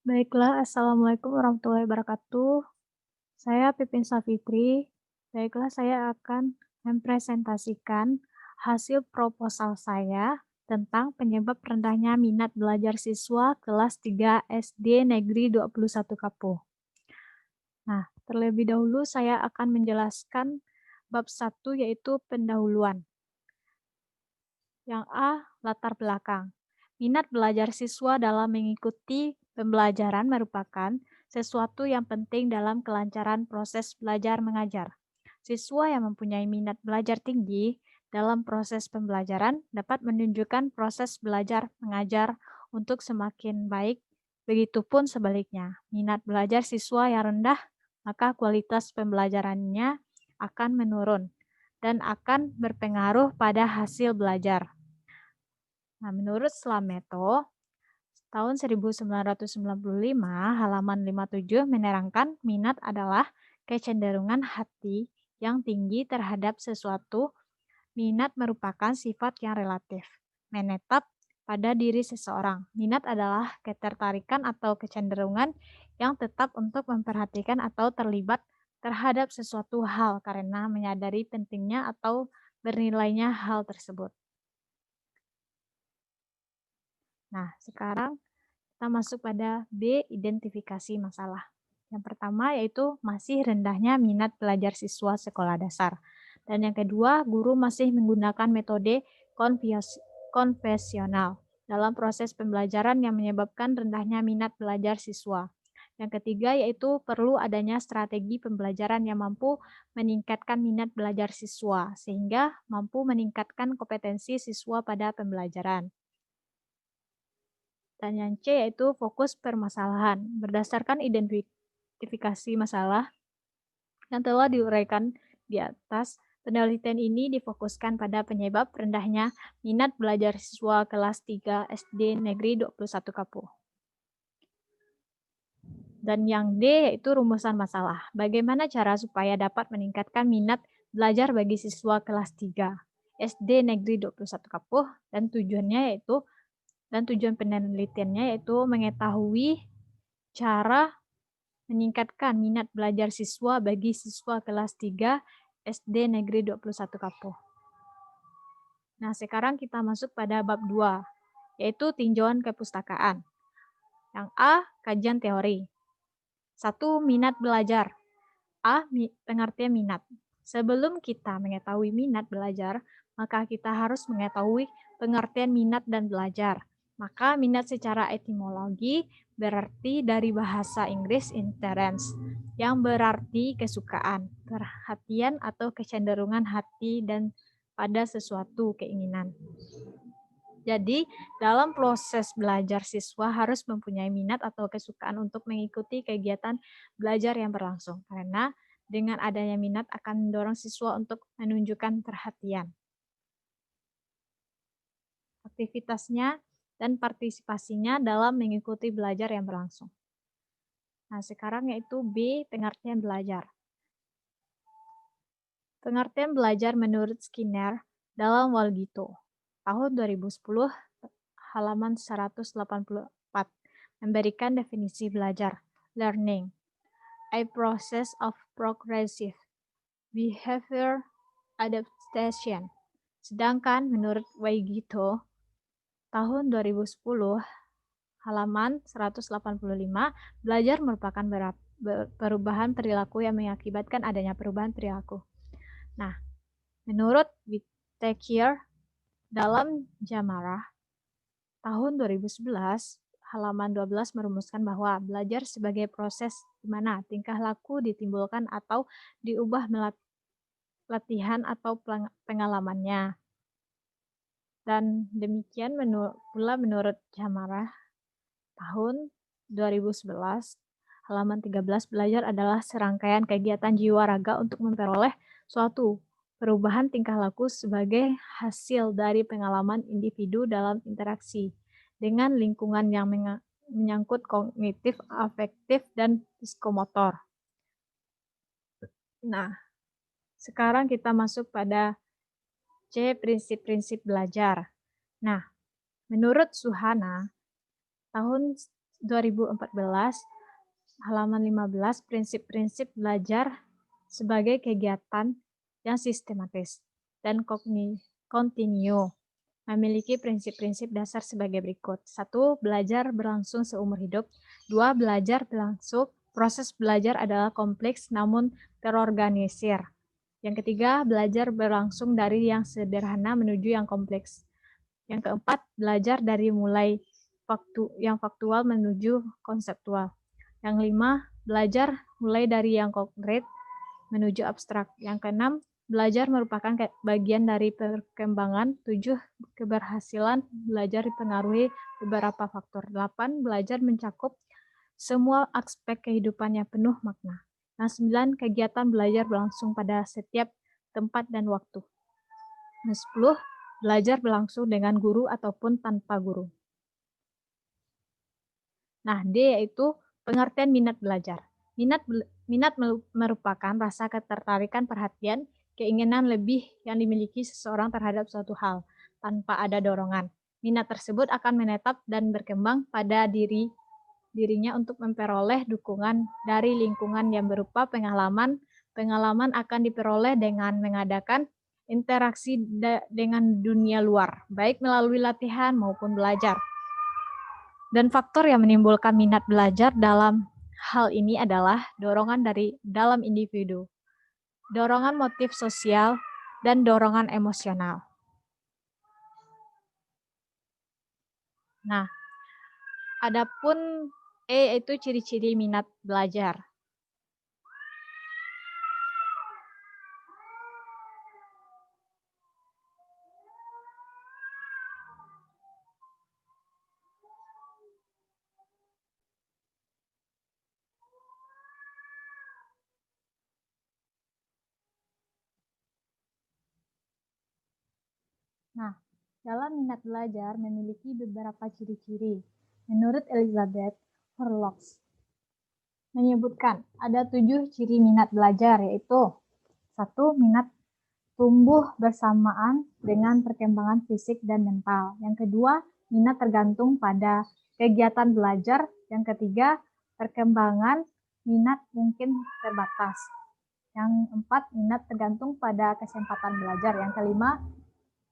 Baiklah, Assalamualaikum warahmatullahi wabarakatuh. Saya Pipin Savitri. Baiklah, saya akan mempresentasikan hasil proposal saya tentang penyebab rendahnya minat belajar siswa kelas 3 SD Negeri 21 Kapuh. Nah, terlebih dahulu saya akan menjelaskan bab 1 yaitu pendahuluan. Yang A, latar belakang. Minat belajar siswa dalam mengikuti pembelajaran merupakan sesuatu yang penting dalam kelancaran proses belajar mengajar. Siswa yang mempunyai minat belajar tinggi dalam proses pembelajaran dapat menunjukkan proses belajar mengajar untuk semakin baik. Begitupun sebaliknya, minat belajar siswa yang rendah, maka kualitas pembelajarannya akan menurun dan akan berpengaruh pada hasil belajar. Nah, menurut Slameto, tahun 1995, halaman 57 menerangkan minat adalah kecenderungan hati yang tinggi terhadap sesuatu. Minat merupakan sifat yang relatif, menetap pada diri seseorang. Minat adalah ketertarikan atau kecenderungan yang tetap untuk memperhatikan atau terlibat terhadap sesuatu hal karena menyadari pentingnya atau bernilainya hal tersebut. Nah, sekarang kita masuk pada B, identifikasi masalah. Yang pertama yaitu masih rendahnya minat belajar siswa sekolah dasar. Dan yang kedua, guru masih menggunakan metode konvensional dalam proses pembelajaran yang menyebabkan rendahnya minat belajar siswa. Yang ketiga yaitu perlu adanya strategi pembelajaran yang mampu meningkatkan minat belajar siswa, sehingga mampu meningkatkan kompetensi siswa pada pembelajaran. Dan yang C yaitu fokus permasalahan. Berdasarkan identifikasi masalah yang telah diuraikan di atas, penelitian ini difokuskan pada penyebab rendahnya minat belajar siswa kelas 3 SD Negeri 21 Kapuh. Dan yang D yaitu rumusan masalah. Bagaimana cara supaya dapat meningkatkan minat belajar bagi siswa kelas 3 SD Negeri 21 Kapuh dan tujuan penelitiannya yaitu mengetahui cara meningkatkan minat belajar siswa bagi siswa kelas 3 SD Negeri 21 Kapuh. Nah, sekarang kita masuk pada bab 2, yaitu tinjauan kepustakaan. Yang A, kajian teori. 1. Minat belajar. A. Pengertian minat. Sebelum kita mengetahui minat belajar, maka kita harus mengetahui pengertian minat dan belajar. Maka minat secara etimologi berarti dari bahasa Inggris interest, yang berarti kesukaan, perhatian atau kecenderungan hati dan pada sesuatu keinginan. Jadi, dalam proses belajar siswa harus mempunyai minat atau kesukaan untuk mengikuti kegiatan belajar yang berlangsung. Karena dengan adanya minat akan mendorong siswa untuk menunjukkan perhatian. Aktivitasnya dan partisipasinya dalam mengikuti belajar yang berlangsung. Nah, sekarang yaitu B, pengertian belajar. Pengertian belajar menurut Skinner dalam Walgito, tahun 2010, halaman 184, memberikan definisi belajar, learning, a process of progressive behavior adaptation. Sedangkan menurut Walgito, tahun 2010, halaman 185, belajar merupakan perubahan perilaku yang mengakibatkan adanya perubahan perilaku. Nah, menurut Whittaker dalam Jamarah tahun 2011, halaman 12 merumuskan bahwa belajar sebagai proses di mana tingkah laku ditimbulkan atau diubah melalui latihan atau pengalamannya. Dan demikian pula menurut Jamarah tahun 2011, halaman 13, belajar adalah serangkaian kegiatan jiwa raga untuk memperoleh suatu perubahan tingkah laku sebagai hasil dari pengalaman individu dalam interaksi dengan lingkungan yang menyangkut kognitif, afektif, dan psikomotor. Nah, sekarang kita masuk pada C, prinsip-prinsip belajar. Nah, menurut Suhana, tahun 2014, halaman 15, prinsip-prinsip belajar sebagai kegiatan yang sistematis dan kontinu. Memiliki prinsip-prinsip dasar sebagai berikut. 1. Belajar berlangsung seumur hidup. 2. Belajar berlangsung. Proses belajar adalah kompleks namun terorganisir. Yang ketiga, belajar berlangsung dari yang sederhana menuju yang kompleks. Yang keempat, belajar dari mulai yang faktual menuju konseptual. Yang kelima, belajar mulai dari yang konkret menuju abstrak. Yang keenam, belajar merupakan bagian dari perkembangan. 7. Keberhasilan belajar dipengaruhi beberapa faktor. 8. Belajar mencakup semua aspek kehidupan yang penuh makna. Nah, 9. Kegiatan belajar berlangsung pada setiap tempat dan waktu. Nah, 10. Belajar berlangsung dengan guru ataupun tanpa guru. Nah, D yaitu pengertian minat belajar. Minat merupakan rasa ketertarikan, perhatian, keinginan lebih yang dimiliki seseorang terhadap suatu hal tanpa ada dorongan. Minat tersebut akan menetap dan berkembang pada dirinya untuk memperoleh dukungan dari lingkungan yang berupa pengalaman. Pengalaman akan diperoleh dengan mengadakan interaksi dengan dunia luar, baik melalui latihan maupun belajar. Dan faktor yang menimbulkan minat belajar dalam hal ini adalah dorongan dari dalam individu, dorongan motif sosial, dan dorongan emosional. Nah, adapun E itu ciri-ciri minat belajar. Nah, dalam minat belajar memiliki beberapa ciri-ciri. Menurut Elizabeth Horrocks menyebutkan ada 7 ciri minat belajar, yaitu 1. Minat tumbuh bersamaan dengan perkembangan fisik dan mental. Yang kedua, minat tergantung pada kegiatan belajar. Yang ketiga, perkembangan minat mungkin terbatas. Yang keempat, minat tergantung pada kesempatan belajar. Yang kelima,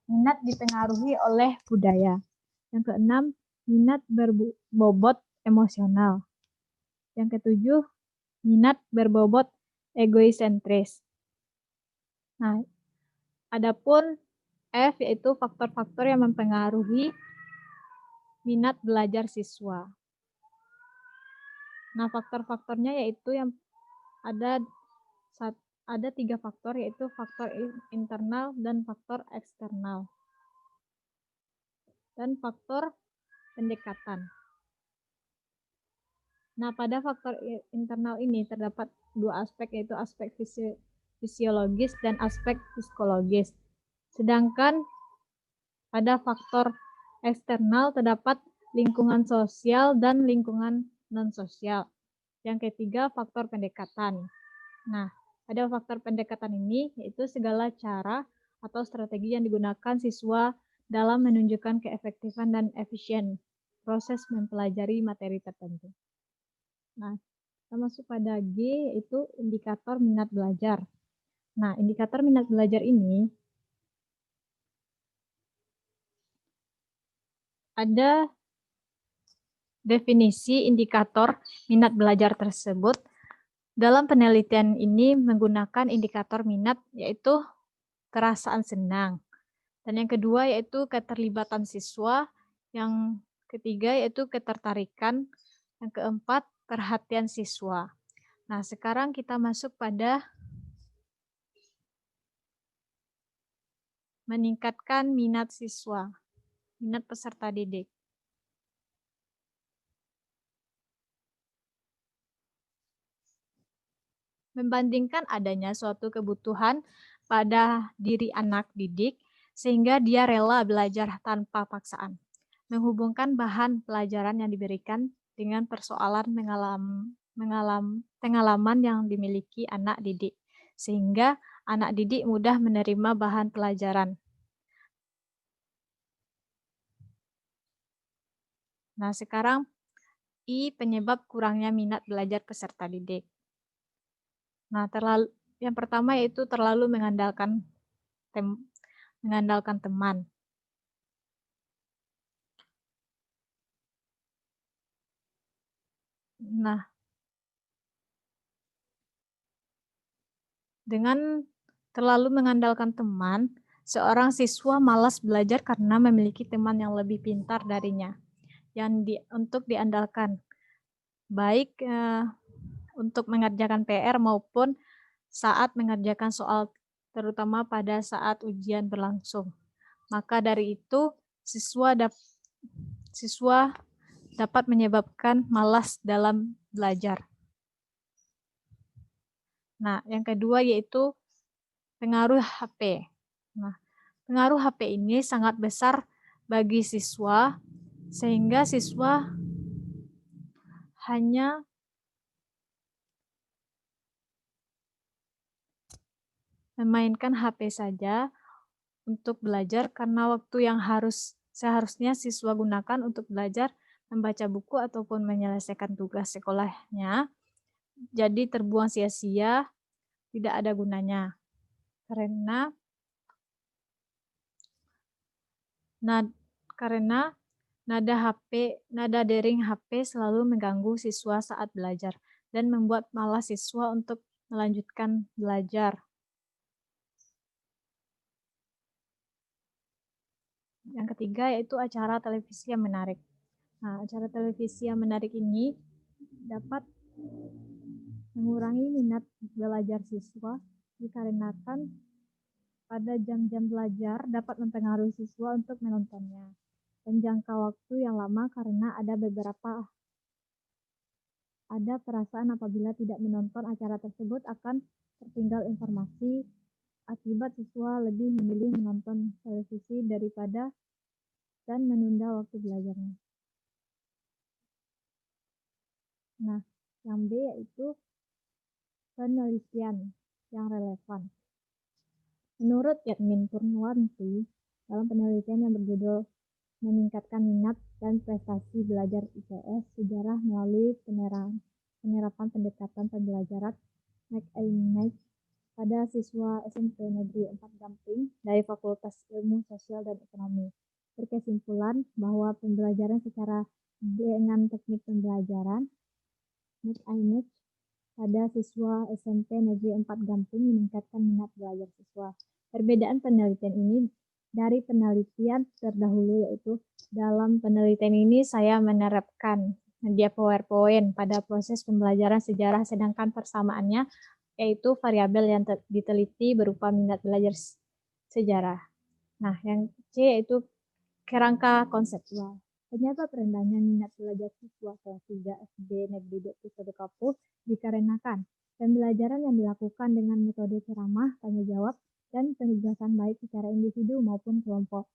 minat dipengaruhi oleh budaya. Yang keenam, minat berbobot emosional. Yang ketujuh, minat berbobot egoisentris. Nah, adapun F yaitu faktor-faktor yang mempengaruhi minat belajar siswa. Nah, faktor-faktornya yaitu yang ada 3 faktor, yaitu faktor internal dan faktor eksternal dan faktor pendekatan. Nah, pada faktor internal ini terdapat 2 aspek, yaitu aspek fisiologis dan aspek psikologis. Sedangkan pada faktor eksternal terdapat lingkungan sosial dan lingkungan non-sosial. Yang ketiga, faktor pendekatan. Nah, pada faktor pendekatan ini yaitu segala cara atau strategi yang digunakan siswa dalam menunjukkan keefektifan dan efisien proses mempelajari materi tertentu. Nah, kita masuk pada G, yaitu indikator minat belajar. Nah, indikator minat belajar ini ada definisi indikator minat belajar tersebut. Dalam penelitian ini menggunakan indikator minat, yaitu perasaan senang. Dan yang kedua yaitu keterlibatan siswa. Yang ketiga yaitu ketertarikan. Yang keempat, perhatian siswa. Nah, sekarang kita masuk pada meningkatkan minat siswa, minat peserta didik. Membandingkan adanya suatu kebutuhan pada diri anak didik sehingga dia rela belajar tanpa paksaan. Menghubungkan bahan pelajaran yang diberikan dengan persoalan pengalaman yang dimiliki anak didik, sehingga anak didik mudah menerima bahan pelajaran. Nah, sekarang I. Penyebab kurangnya minat belajar peserta didik. Nah, yang pertama yaitu terlalu mengandalkan teman. Nah, dengan terlalu mengandalkan teman, seorang siswa malas belajar karena memiliki teman yang lebih pintar darinya untuk diandalkan, baik untuk mengerjakan PR maupun saat mengerjakan soal, terutama pada saat ujian berlangsung. Maka dari itu, siswa dapat menyebabkan malas dalam belajar. Nah, yang kedua yaitu pengaruh HP. Nah, pengaruh HP ini sangat besar bagi siswa, sehingga siswa hanya memainkan HP saja untuk belajar karena waktu yang seharusnya siswa gunakan untuk belajar, membaca buku ataupun menyelesaikan tugas sekolahnya, jadi terbuang sia-sia, tidak ada gunanya. Karena nada dering HP selalu mengganggu siswa saat belajar dan membuat malas siswa untuk melanjutkan belajar. Yang ketiga yaitu acara televisi yang menarik. Nah, acara televisi yang menarik ini dapat mengurangi minat belajar siswa dikarenakan pada jam-jam belajar dapat mempengaruhi siswa untuk menontonnya dan jangka waktu yang lama karena ada perasaan apabila tidak menonton acara tersebut akan tertinggal informasi, akibat siswa lebih memilih menonton televisi daripada dan menunda waktu belajarnya. Nah, yang B yaitu penelitian yang relevan. Menurut Yatmin Purwanti, dalam penelitian yang berjudul Meningkatkan Minat dan Prestasi Belajar IPS Sejarah melalui penerapan pendekatan pembelajaran McInerney pada siswa SMP Negeri 4 Gamping dari Fakultas Ilmu Sosial dan Ekonomi, berkesimpulan bahwa pembelajaran dengan teknik pembelajaran McInerney pada siswa SMP Negeri 4 Gamping meningkatkan minat belajar siswa. Perbedaan penelitian ini dari penelitian terdahulu, yaitu dalam penelitian ini saya menerapkan media PowerPoint pada proses pembelajaran sejarah, sedangkan persamaannya yaitu variabel yang diteliti berupa minat belajar sejarah. Nah, yang C yaitu kerangka konseptual. Penyebab rendahnya minat belajar siswa kelas 3 SD Negeri 21 Kapuk dikarenakan pembelajaran yang dilakukan dengan metode ceramah, tanya jawab, dan penugasan baik secara individu maupun kelompok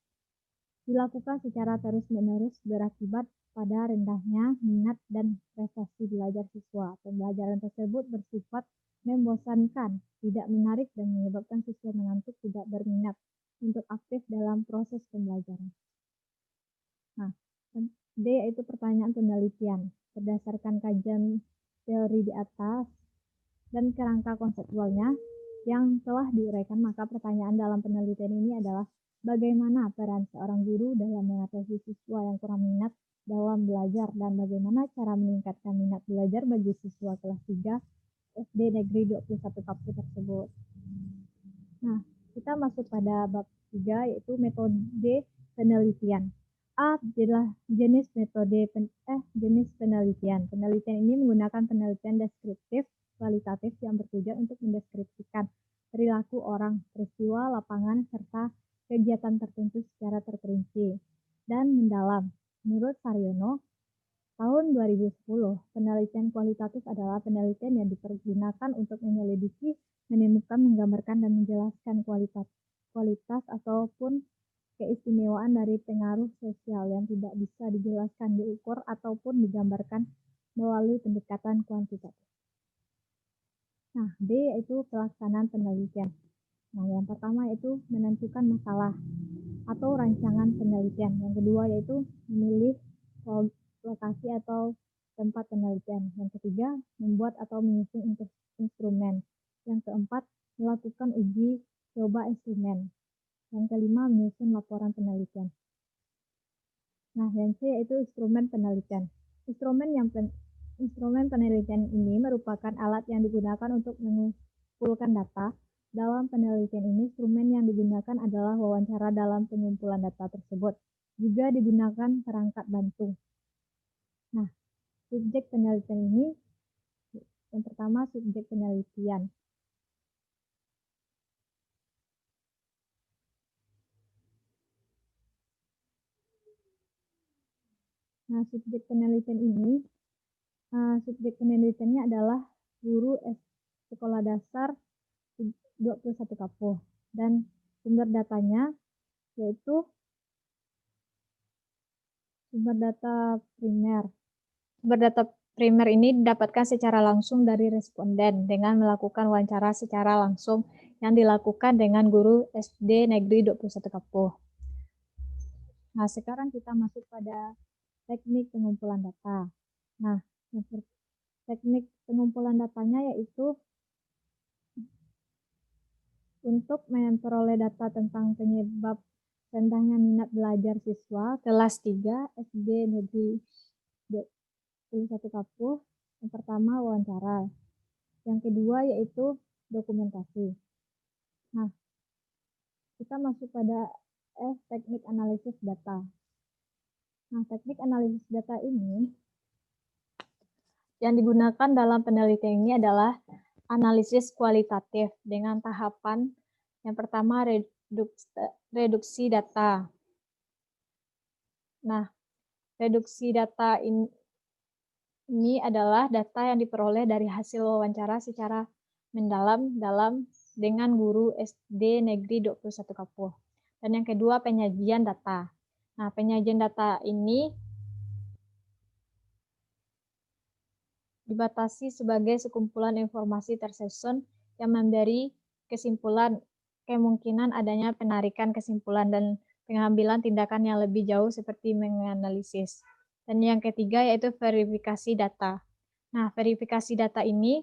dilakukan secara terus-menerus berakibat pada rendahnya minat dan prestasi belajar siswa. Pembelajaran tersebut bersifat membosankan, tidak menarik, dan menyebabkan siswa mengantuk, tidak berminat untuk aktif dalam proses pembelajaran. Nah, D yaitu pertanyaan penelitian. Berdasarkan kajian teori di atas dan kerangka konseptualnya yang telah diuraikan, maka pertanyaan dalam penelitian ini adalah bagaimana peran seorang guru dalam mengatasi siswa yang kurang minat dalam belajar dan bagaimana cara meningkatkan minat belajar bagi siswa kelas 3 SD Negeri 21 Kapuk tersebut. Nah, kita masuk pada bab 3 yaitu metode penelitian. A adalah jenis penelitian. Penelitian ini menggunakan penelitian deskriptif kualitatif yang bertujuan untuk mendeskripsikan perilaku orang, peristiwa, lapangan, serta kegiatan tertentu secara terperinci dan mendalam. Menurut Saryono, tahun 2010, penelitian kualitatif adalah penelitian yang dipergunakan untuk menyelidiki, menemukan, menggambarkan, dan menjelaskan kualitas ataupun keistimewaan dari pengaruh sosial yang tidak bisa dijelaskan, diukur, ataupun digambarkan melalui pendekatan kuantitatif. Nah, D yaitu pelaksanaan penelitian. Nah, yang pertama yaitu menentukan masalah atau rancangan penelitian. Yang kedua yaitu memilih lokasi atau tempat penelitian. Yang ketiga, membuat atau menyusun instrumen. Yang keempat, melakukan uji coba instrumen. Yang kelima, menyusun laporan penelitian. Nah, yang C yaitu instrumen penelitian. Instrumen penelitian ini merupakan alat yang digunakan untuk mengumpulkan data. Dalam penelitian ini, instrumen yang digunakan adalah wawancara dalam pengumpulan data tersebut. Juga digunakan perangkat bantu. Nah, subjek penelitian ini, yang pertama subjek penelitian. Nah, subjek penelitiannya adalah guru sekolah dasar 21 Kapuh. Dan sumber datanya yaitu sumber data primer. Sumber data primer ini didapatkan secara langsung dari responden dengan melakukan wawancara secara langsung yang dilakukan dengan guru SD Negeri 21 Kapuh. Nah, sekarang kita masuk pada teknik pengumpulan data. Nah, teknik pengumpulan datanya yaitu untuk memperoleh data tentang penyebab rendahnya minat belajar siswa kelas 3 SD Negeri 21 Kapuh. Yang pertama wawancara. Yang kedua yaitu dokumentasi. Nah, kita masuk pada teknik analisis data. Nah, teknik analisis data ini yang digunakan dalam penelitian ini adalah analisis kualitatif dengan tahapan yang pertama reduksi data. Nah, reduksi data ini adalah data yang diperoleh dari hasil wawancara secara mendalam dengan guru SD Negeri 21 Kapuh. Dan yang kedua penyajian data. Nah, penyajian data ini dibatasi sebagai sekumpulan informasi tersusun yang memberi kesimpulan kemungkinan adanya penarikan kesimpulan dan pengambilan tindakan yang lebih jauh seperti menganalisis. Dan yang ketiga yaitu verifikasi data. Nah, verifikasi data ini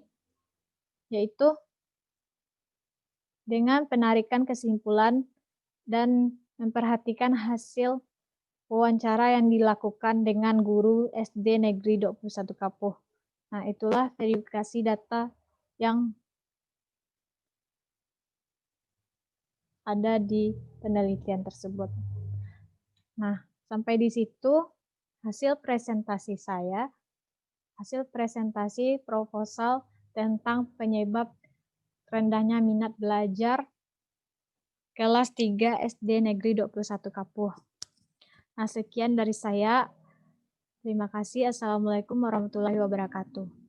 yaitu dengan penarikan kesimpulan dan memperhatikan hasil wawancara yang dilakukan dengan guru SD Negeri 21 Kapuh. Nah, itulah verifikasi data yang ada di penelitian tersebut. Nah, sampai di situ hasil presentasi saya, hasil presentasi proposal tentang penyebab rendahnya minat belajar kelas 3 SD Negeri 21 Kapuh. Nah, sekian dari saya. Terima kasih. Assalamualaikum warahmatullahi wabarakatuh.